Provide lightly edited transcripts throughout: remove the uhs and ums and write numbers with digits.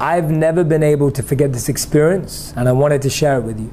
I've never been able to forget this experience, and I wanted to share it with you.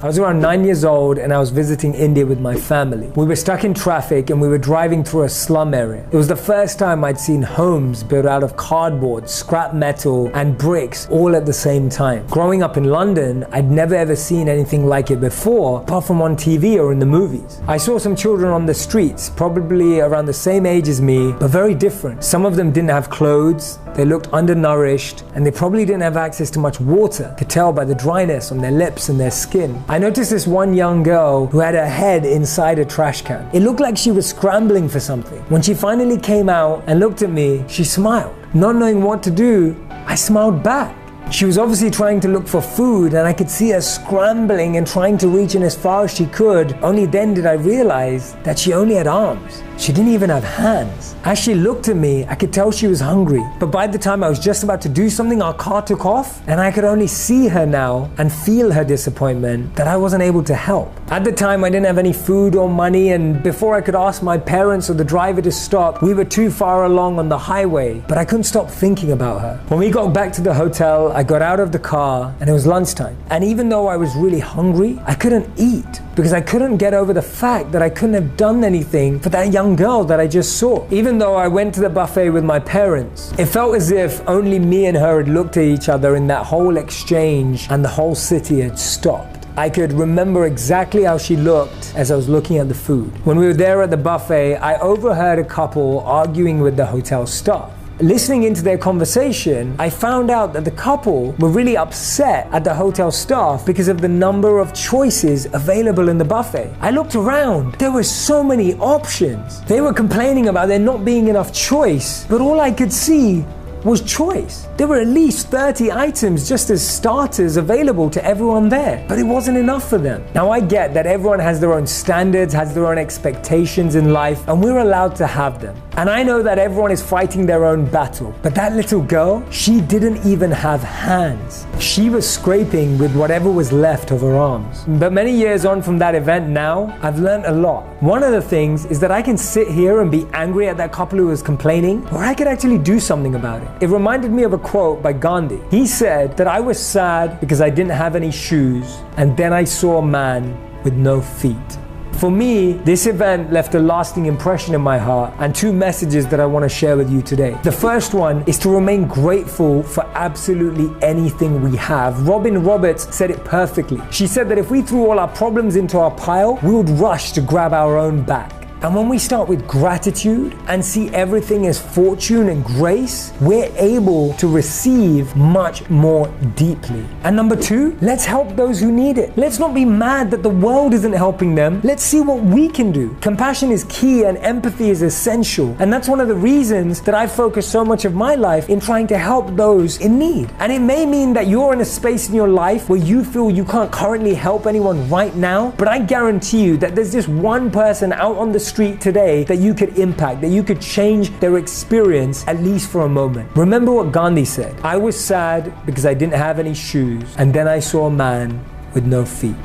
I was around 9 years old and I was visiting India with my family. We were stuck in traffic and we were driving through a slum area. It was the first time I'd seen homes built out of cardboard, scrap metal and bricks all at the same time. Growing up in London, I'd never ever seen anything like it before, apart from on TV or in the movies. I saw some children on the streets, probably around the same age as me, but very different. Some of them didn't have clothes, they looked undernourished, and they probably didn't have access to much water. Could tell by the dryness on their lips and their skin. I noticed this one young girl who had her head inside a trash can. It looked like she was scrambling for something. When she finally came out and looked at me, she smiled. Not knowing what to do, I smiled back. She was obviously trying to look for food, and I could see her scrambling and trying to reach in as far as she could. Only then did I realize that she only had arms. She didn't even have hands. As she looked at me, I could tell she was hungry. But by the time I was just about to do something, our car took off, and I could only see her now and feel her disappointment that I wasn't able to help. At the time, I didn't have any food or money, and before I could ask my parents or the driver to stop, we were too far along on the highway, but I couldn't stop thinking about her. When we got back to the hotel, I got out of the car, and it was lunchtime. And even though I was really hungry, I couldn't eat because I couldn't get over the fact that I couldn't have done anything for that young girl that I just saw. Even though I went to the buffet with my parents, it felt as if only me and her had looked at each other in that whole exchange and the whole city had stopped. I could remember exactly how she looked as I was looking at the food. When we were there at the buffet, I overheard a couple arguing with the hotel staff. Listening into their conversation, I found out that the couple were really upset at the hotel staff because of the number of choices available in the buffet. I looked around, there were so many options. They were complaining about there not being enough choice, but all I could see was choice. There were at least 30 items just as starters available to everyone there, but it wasn't enough for them. Now I get that everyone has their own standards, has their own expectations in life, and we're allowed to have them. And I know that everyone is fighting their own battle, but that little girl, she didn't even have hands. She was scraping with whatever was left of her arms. But many years on from that event now, I've learned a lot. One of the things is that I can sit here and be angry at that couple who was complaining, or I could actually do something about it. It reminded me of a quote by Gandhi. He said that I was sad because I didn't have any shoes, and then I saw a man with no feet. For me, this event left a lasting impression in my heart, and two messages that I want to share with you today. The first one is to remain grateful for absolutely anything we have. Robin Roberts said it perfectly. She said that if we threw all our problems into our pile, we would rush to grab our own back. And when we start with gratitude and see everything as fortune and grace, we're able to receive much more deeply. And number two, let's help those who need it. Let's not be mad that the world isn't helping them. Let's see what we can do. Compassion is key and empathy is essential. And that's one of the reasons that I focus so much of my life in trying to help those in need. And it may mean that you're in a space in your life where you feel you can't currently help anyone right now, but I guarantee you that there's just one person out on the street today that you could impact, that you could change their experience at least for a moment. Remember what Gandhi said, I was sad because I didn't have any shoes, and then I saw a man with no feet.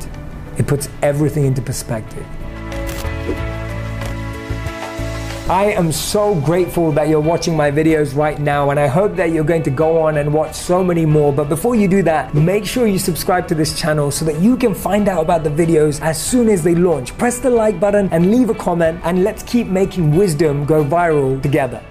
It puts everything into perspective. I am so grateful that you're watching my videos right now, and I hope that you're going to go on and watch so many more. But before you do that, make sure you subscribe to this channel so that you can find out about the videos as soon as they launch. Press the like button and leave a comment, and let's keep making wisdom go viral together.